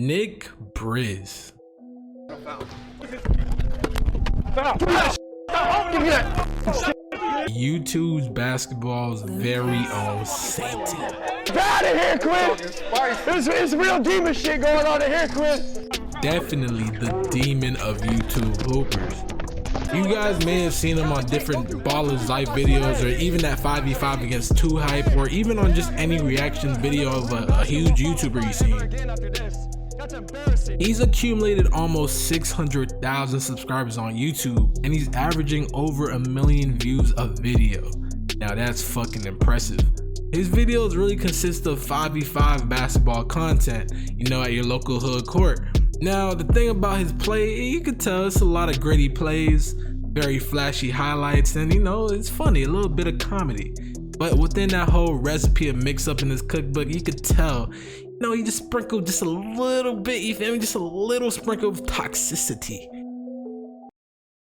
Nick Briz. YouTube's basketball's very own Satan. Get out of here, Quinn! There's real demon shit going on in here, Quinn! Definitely the demon of YouTube hoopers. You guys may have seen him on different Ballers Life videos, or even that 5v5 against 2 Hype, or even on just any reaction video of a huge YouTuber you've seen. He's accumulated almost 600,000 subscribers on YouTube, and he's averaging over 1 million views a video. Now that's fucking impressive. His videos really consist of 5v5 basketball content, you know, at your local hood court. Now the thing about his play, you could tell it's a lot of gritty plays, very flashy highlights, and you know, it's funny, a little bit of comedy. But within that whole recipe of mix up in his cookbook, you could tell, you know, he just sprinkled just a little bit, you feel me, just a little sprinkle of toxicity.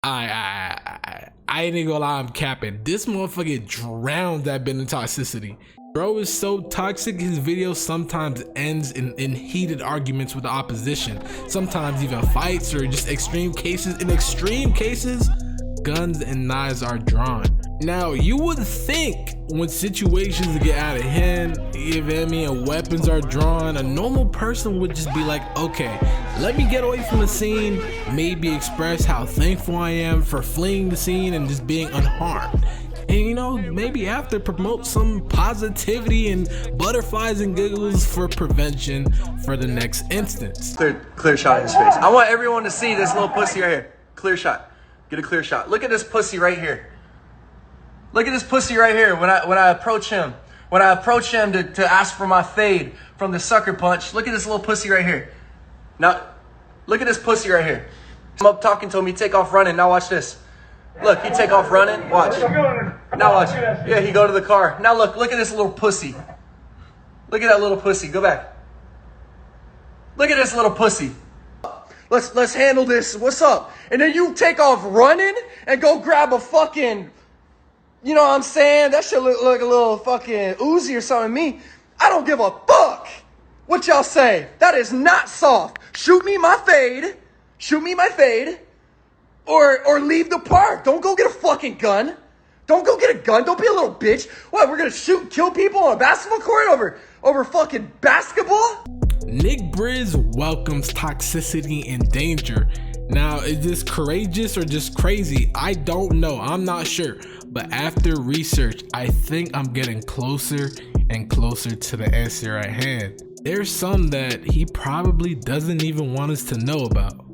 I ain't even gonna lie, I'm capping. This motherfucker drowned that bit in toxicity. Bro is so toxic, his video sometimes ends in heated arguments with the opposition. Sometimes even fights or just extreme cases. In extreme cases, guns and knives are drawn. Now, you would think when situations get out of hand, you feel me, and weapons are drawn, a normal person would just be like, okay, let me get away from the scene, maybe express how thankful I am for fleeing the scene and just being unharmed. And you know, maybe after promote some positivity and butterflies and giggles for prevention for the next instance. Clear shot in his face. I want everyone to see this little pussy right here. Clear shot. Get a clear shot. Look at this pussy right here. Look at this pussy right here. When I approach him, to ask for my fade from the sucker punch, look at this little pussy right here. Now, look at this pussy right here. I'm up talking to him, he take off running. Now watch this. Look, he take off running. Watch. Now watch. Yeah, he go to the car. Now look at this little pussy. Look at that little pussy. Go back. Look at this little pussy. Let's handle this. What's up? And then you take off running and go grab a fucking, you know what I'm saying? That shit look like a little fucking Uzi or something to me. I don't give a fuck what y'all say. That is not soft. Shoot me my fade. Shoot me my fade. Or leave the park. Don't go get a fucking gun. Don't go get a gun. Don't be a little bitch. What, we're gonna shoot and kill people on a basketball court over fucking basketball? Nick Briz welcomes toxicity and danger. Now, is this courageous or just crazy? I don't know. I'm not sure. But after research, I think I'm getting closer and closer to the answer at hand. There's some that he probably doesn't even want us to know about.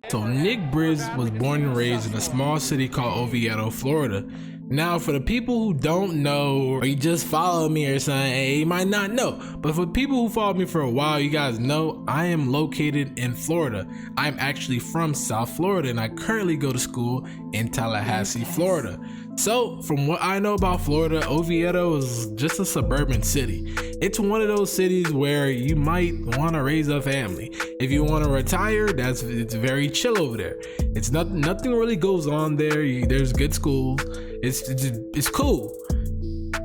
So Nick Briz was born and raised in a small city called Oviedo, Florida. Now, for the people who don't know, or you just follow me or something, hey, you might not know, but for people who followed me for a while, you guys know I am located in Florida. I'm actually from South Florida, and I currently go to school in Tallahassee, Florida. So, from what I know about Florida, Oviedo is just a suburban city. It's one of those cities where you might want to raise a family. If you want to retire, it's very chill over there. It's nothing really goes on there. There's good schools. It's cool.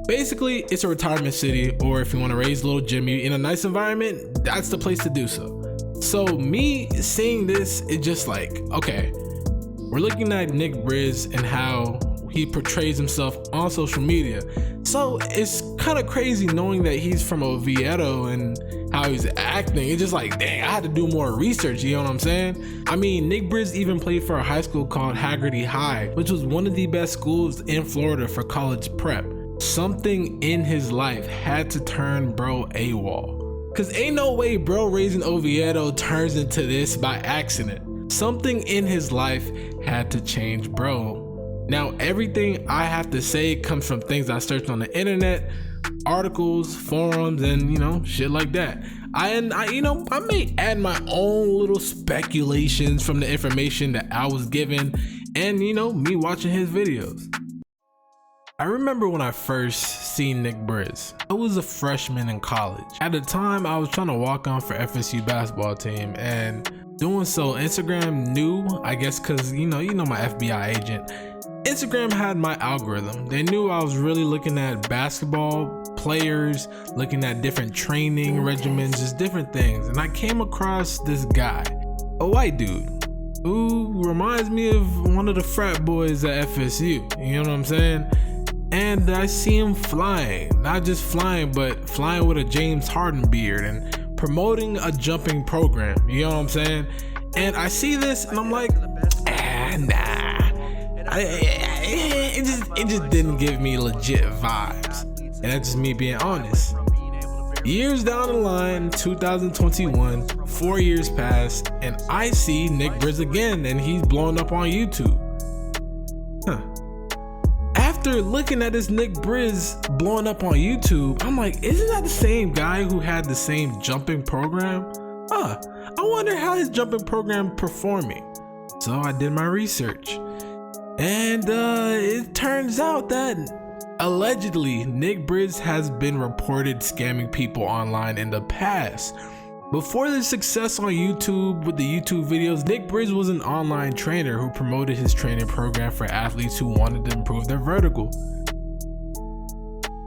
Basically, it's a retirement city, or if you want to raise little Jimmy in a nice environment, that's the place to do so. So me seeing this, it's just like, okay, we're looking at Nick Briz and how he portrays himself on social media. So it's kind of crazy knowing that he's from Oviedo and how he's acting. It's just like, dang, I had to do more research, you know what I'm saying? I mean, Nick Briz even played for a high school called Haggerty High, which was one of the best schools in Florida for college prep. Something in his life had to turn bro AWOL. Cause ain't no way bro raising Oviedo turns into this by accident. Something in his life had to change bro. Now, everything I have to say comes from things I searched on the internet, articles, forums, and you know, shit like that. I may add my own little speculations from the information that I was given and you know, me watching his videos. I remember when I first seen Nick Briz. I was a freshman in college. At the time, I was trying to walk on for FSU basketball team, and doing so, Instagram knew, I guess cause you know my FBI agent, Instagram had my algorithm. They knew I was really looking at basketball players, looking at different training regimens, just different things. And I came across this guy, a white dude, who reminds me of one of the frat boys at FSU, you know what I'm saying? And I see him flying, not just flying, but flying with a James Harden beard and promoting a jumping program, you know what I'm saying? And I see this and I'm like, nah. It just didn't give me legit vibes. And that's just me being honest. Years down the line, 2021, 4 years passed, and I see Nick Briz again, and he's blowing up on YouTube. After looking at this Nick Briz blowing up on YouTube, I'm like, isn't that the same guy who had the same jumping program? I wonder how his jumping program performing. So I did my research, and it turns out that allegedly Nick Briz has been reported scamming people online in the past. Before the success on YouTube with the YouTube videos, Nick Briz was an online trainer who promoted his training program for athletes who wanted to improve their vertical.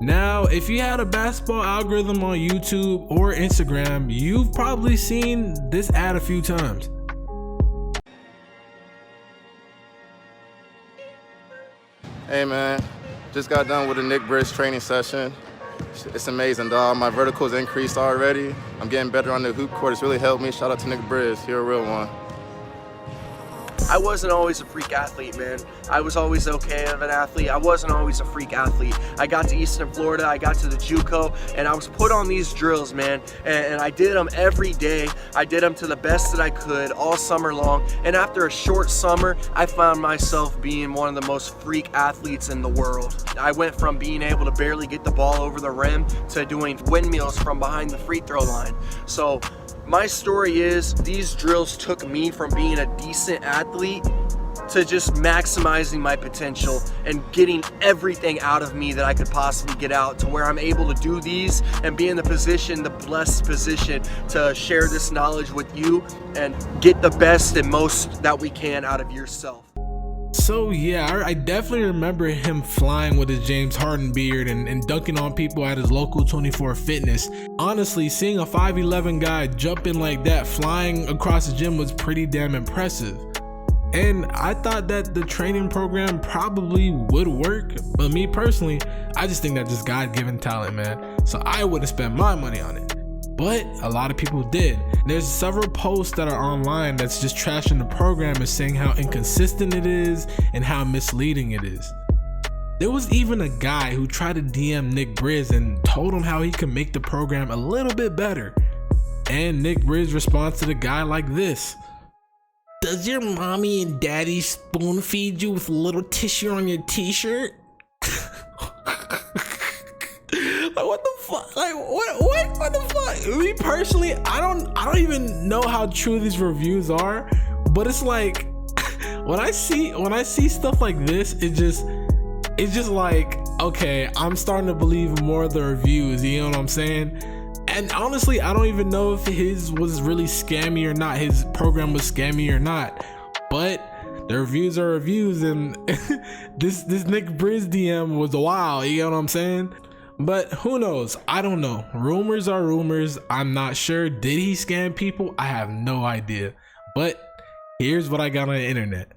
Now, if you had a basketball algorithm on YouTube or Instagram, you've probably seen this ad a few times. Hey man, just got done with a Nick Briz training session. It's amazing, dog. My verticals increased already. I'm getting better on the hoop court. It's really helped me. Shout out to Nick Briz. You're a real one. I wasn't always a freak athlete, man. I was always okay of an athlete. I wasn't always a freak athlete. I got to Eastern Florida, I got to the JUCO, and I was put on these drills, man. And I did them every day. I did them to the best that I could all summer long. And after a short summer, I found myself being one of the most freak athletes in the world. I went from being able to barely get the ball over the rim to doing windmills from behind the free throw line. So my story is, these drills took me from being a decent athlete to just maximizing my potential and getting everything out of me that I could possibly get out, to where I'm able to do these and be in the position, the blessed position, to share this knowledge with you and get the best and most that we can out of yourself. So yeah, I definitely remember him flying with his James Harden beard and dunking on people at his local 24 Fitness. Honestly, seeing a 5'11" guy jumping like that flying across the gym was pretty damn impressive. And I thought that the training program probably would work, but me personally, I just think that's just God-given talent, man. So I wouldn't spend my money on it. But a lot of people did. There's several posts that are online that's just trashing the program and saying how inconsistent it is and how misleading it is. There was even a guy who tried to DM Nick Briz and told him how he could make the program a little bit better. And Nick Briz responds to the guy like this: "Does your mommy and daddy spoon feed you with a little tissue on your t-shirt?" Like, what the fuck? Like, what the fuck? Me personally, I don't even know how true these reviews are, but it's like, when I see stuff like this, it's just like, okay, I'm starting to believe more of the reviews, you know what I'm saying? And honestly, I don't even know if his was really scammy or not, his program was scammy or not, but the reviews are reviews, and this Nick Briz DM was wild, you know what I'm saying? But who knows? I don't know. Rumors are rumors. I'm not sure. Did he scam people? I have no idea. But here's what I got on the internet.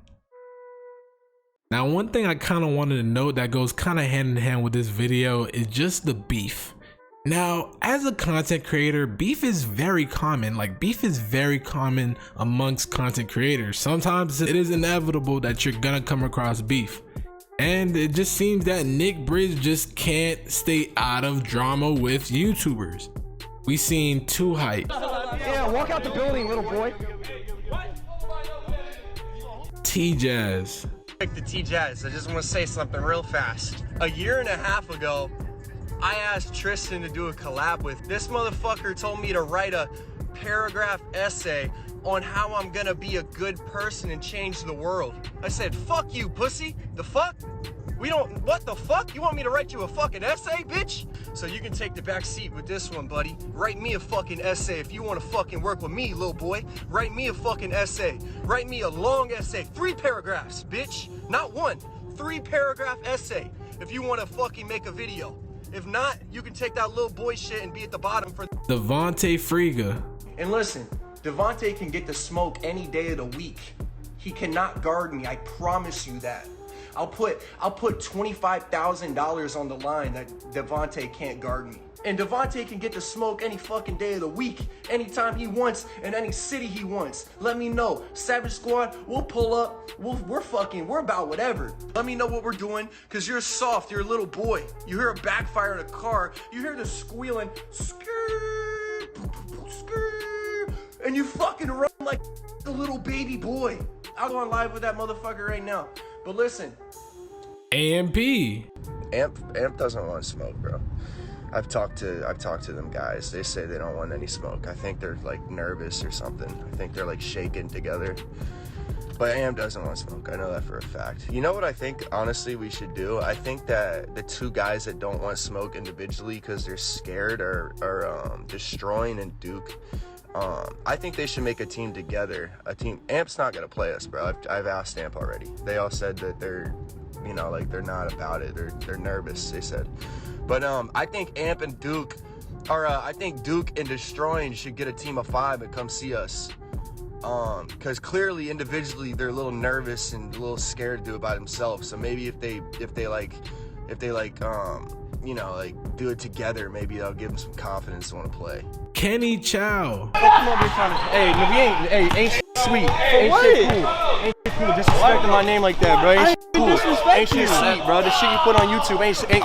Now, one thing I kind of wanted to note that goes kind of hand in hand with this video is just the beef. Now, as a content creator, beef is very common. Like, beef is very common amongst content creators. Sometimes it is inevitable that you're gonna come across beef. And it just seems that Nick Briz just can't stay out of drama with YouTubers. We seen Too Hype. Yeah, walk out the building, little boy. T-Jazz. Like the T-Jazz, I just want to say something real fast. A year and a half ago, I asked Tristan to do a collab with. This motherfucker told me to write a paragraph essay on how I'm gonna be a good person and change the world. I said, fuck you, pussy. The fuck? What the fuck? You want me to write you a fucking essay, bitch? So you can take the back seat with this one, buddy. Write me a fucking essay if you wanna fucking work with me, little boy. Write me a fucking essay. Write me a long essay. 3 paragraphs, bitch. Not 1. 3 paragraph essay if you wanna fucking make a video. If not, you can take that little boy shit and be at the bottom for Devontae Friga. And listen, Devontae can get the smoke any day of the week. He cannot guard me, I promise you that. I'll put $25,000 on the line that Devontae can't guard me. And Devontae can get the smoke any fucking day of the week, anytime he wants, in any city he wants. Let me know. Savage Squad, we'll pull up. We're about whatever. Let me know what we're doing, because you're soft. You're a little boy. You hear a backfire in a car. You hear the squealing, skrrr, skrrr, and you fucking run like a little baby boy. I'll go on live with that motherfucker right now. But listen. AMP. Amp doesn't want smoke, bro. I've talked to them guys. They say they don't want any smoke. I think they're like nervous or something. I think they're like shaking together. But Amp doesn't want smoke. I know that for a fact. You know what I think, honestly, we should do? I think that the two guys that don't want smoke individually because they're scared are Destroying and Duke. I think they should make a team together. A team. Amp's not gonna play us, bro. I've asked Amp already. They all said that they're, you know, like they're not about it. They're nervous. They said. But I think Amp and Duke, or I think Duke and Destroying should get a team of 5 and come see us. Because clearly individually they're a little nervous and a little scared to do it by themselves. So maybe if they you know, like do it together, maybe that'll give them some confidence to want to play. Kenny Chow. Hey, ain't shit sweet. Ain't shit cool. Ain't shit cool. Disrespecting my name like that, bro. Ain't shit cool. Ain't shit sweet, bro. The shit you put on YouTube ain't sweet.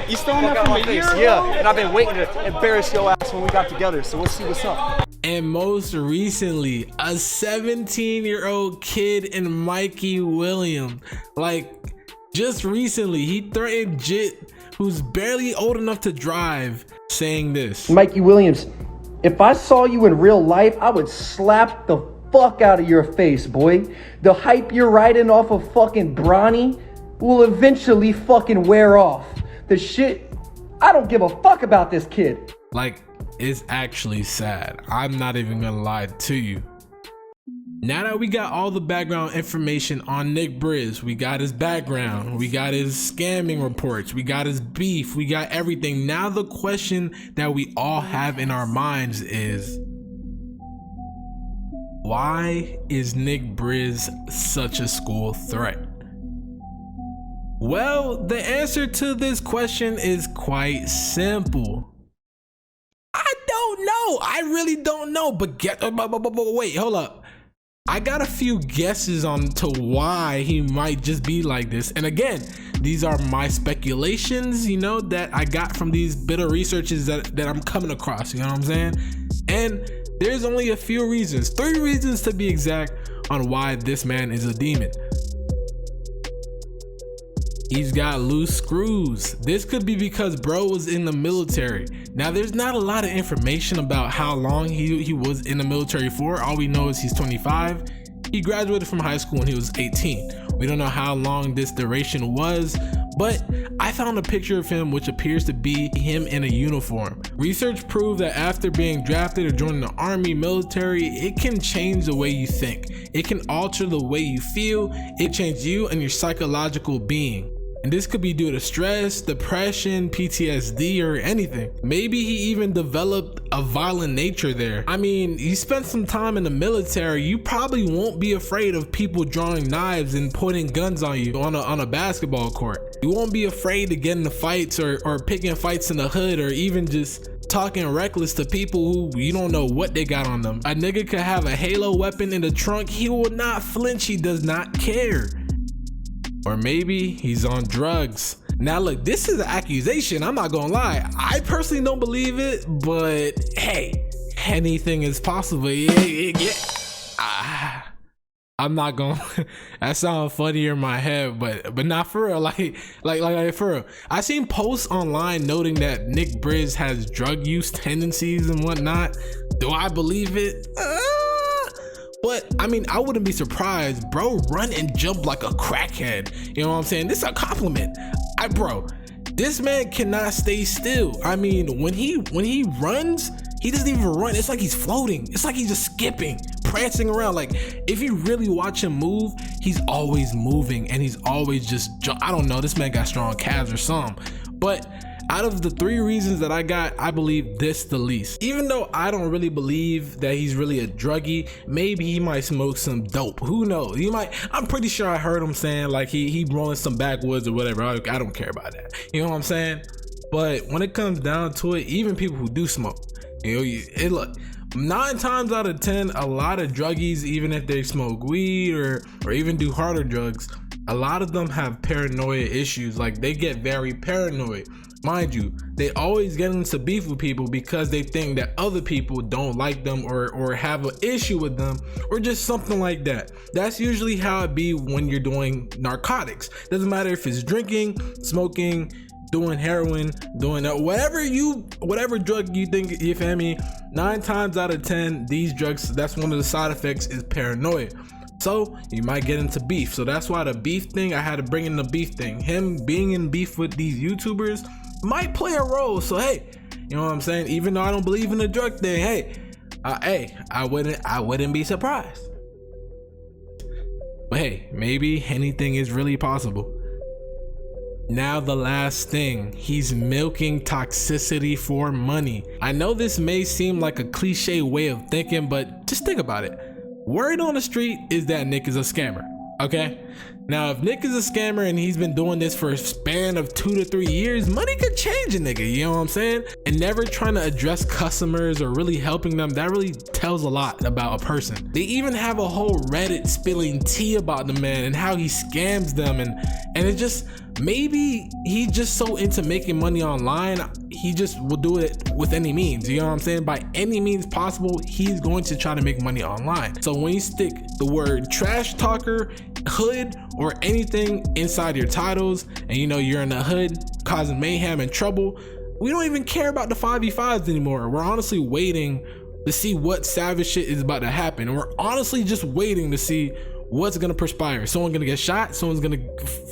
You still on that from a year? Yeah, and I've been waiting to embarrass your ass when we got together, so we'll see what's up. And most recently, a 17-year-old kid in Mikey Williams. Like, just recently, he threatened Jit, who's barely old enough to drive, saying this. Mikey Williams, if I saw you in real life, I would slap the fuck out of your face, boy. The hype you're riding off of fucking Bronny will eventually fucking wear off. The shit, I don't give a fuck about this kid. Like, it's actually sad. I'm not even gonna lie to you. Now that we got all the background information on Nick Briz, we got his background, we got his scamming reports, we got his beef, we got everything. Now the question that we all have in our minds is, why is Nick Briz such a school threat? Well, the answer to this question is quite simple. I don't know. I really don't know. But wait, hold up. I got a few guesses on to why he might just be like this. And again, these are my speculations, you know, that I got from these bit of researches that I'm coming across, you know what I'm saying? And there's only a few reasons, 3 reasons to be exact, on why this man is a demon. He's got loose screws. This could be because bro was in the military. Now there's not a lot of information about how long he was in the military for. All we know is he's 25. He graduated from high school when he was 18. We don't know how long this duration was, but I found a picture of him which appears to be him in a uniform. Research proved that after being drafted or joining the army, military, it can change the way you think. It can alter the way you feel. It changes you and your psychological being. And this could be due to stress, depression, PTSD, or anything. Maybe he even developed a violent nature there. I mean, you spent some time in the military, you probably won't be afraid of people drawing knives and pointing guns on you on a basketball court. You won't be afraid to get into fights or picking fights in the hood, or even just talking reckless to people who you don't know what they got on them. A nigga could have a Halo weapon in the trunk, he will not flinch, he does not care. Or maybe he's on drugs. Now look, this is an accusation, I'm not gonna lie. I personally don't believe it, but hey, anything is possible. Yeah. I'm not gonna, that sounds funnier in my head, but not for real, like for real. I seen posts online noting that Nick Briz has drug use tendencies and whatnot. Do I believe it? But I mean, I wouldn't be surprised. Bro, run and jump like a crackhead. You know what I'm saying? This is a compliment. Bro, this man cannot stay still. I mean, when he runs, he doesn't even run. It's like he's floating. It's like he's just skipping, prancing around. Like, if you really watch him move, he's always moving and he's always just, I don't know, this man got strong calves or something. But Out of the 3 reasons that I got, I believe this the least. Even though I don't really believe that he's really a druggie, maybe he might smoke some dope. Who knows? He might. I'm pretty sure I heard him saying like he rolling some backwoods or whatever. I don't care about that. You know what I'm saying? But when it comes down to it, even people who do smoke, look, 9 times out of 10, a lot of druggies, even if they smoke weed or even do harder drugs, a lot of them have paranoia issues. Like they get very paranoid. Mind you, they always get into beef with people because they think that other people don't like them or have an issue with them or just something like that. That's usually how it be when you're doing narcotics. Doesn't matter if it's drinking, smoking, doing heroin, doing whatever drug you think, you feel me? 9 times out of 10, these drugs, that's one of the side effects is paranoia. So you might get into beef. So that's why the beef thing, I had to bring in the beef thing. Him being in beef with these YouTubers might play a role. So hey, you know what I'm saying? Even though I don't believe in the drug thing, I wouldn't be surprised. But hey, maybe anything is really possible. Now the last thing, he's milking Toxicity for money. I know this may seem like a cliche way of thinking, but just think about it. Word on the street is that Nick is a scammer, okay? Now, if Nick is a scammer and he's been doing this for a span of 2 to 3 years, money could change a nigga, you know what I'm saying? And never trying to address customers or really helping them, that really tells a lot about a person. They even have a whole Reddit spilling tea about the man and how he scams them, and it just, maybe he's just so into making money online, he just will do it with any means, you know what I'm saying? By any means possible, he's going to try to make money online. So when you stick the word trash talker, hood, or anything inside your titles, and you know you're in the hood causing mayhem and trouble, we don't even care about the 5v5s anymore. We're honestly waiting to see what savage shit is about to happen. We're honestly just waiting to see what's gonna perspire. Someone gonna get shot, someone's gonna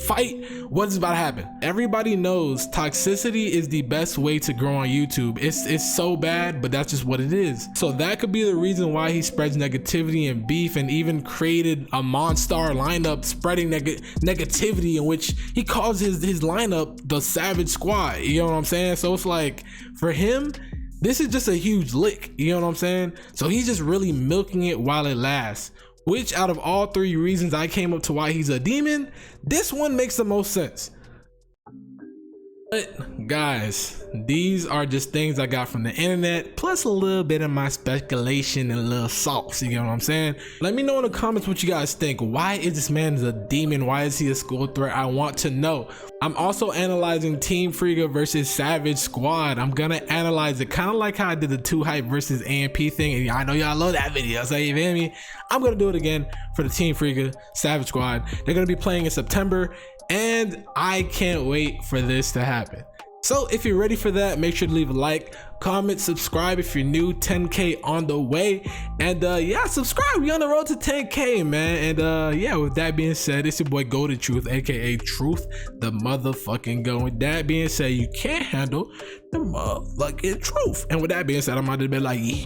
fight, what's about to happen. Everybody knows Toxicity is the best way to grow on YouTube. It's so bad, but that's just what it is. So that could be the reason why he spreads negativity and beef, and even created a Monstar lineup spreading negativity, in which he calls his lineup the Savage Squad, you know what I'm saying? So it's like, for him, this is just a huge lick, you know what I'm saying? So he's just really milking it while it lasts. Which out of all 3 reasons I came up to why he's a demon, this one makes the most sense. But guys, these are just things I got from the internet, plus a little bit of my speculation and a little sauce, you know what I'm saying? Let me know in the comments what you guys think. Why is this man a demon? Why is he a school threat? I want to know. I'm also analyzing Team Frigga versus Savage Squad. I'm gonna analyze it kind of like how I did the 2 Hype versus AMP thing, and I know y'all love that video, so you feel me? I'm gonna do it again for the Team Frigga Savage Squad. They're gonna be playing in September, and I can't wait for this to happen. So if you're ready for that, make sure to leave a like, comment, subscribe if you're new. 10K on the way, and yeah, subscribe. We on the road to 10K, man. And yeah, with that being said, it's your boy GoatedTruth, aka Truth, the motherfucking Go. With that being said, you can't handle the motherfucking truth. And with that being said, I'm out of the bed like, yeah.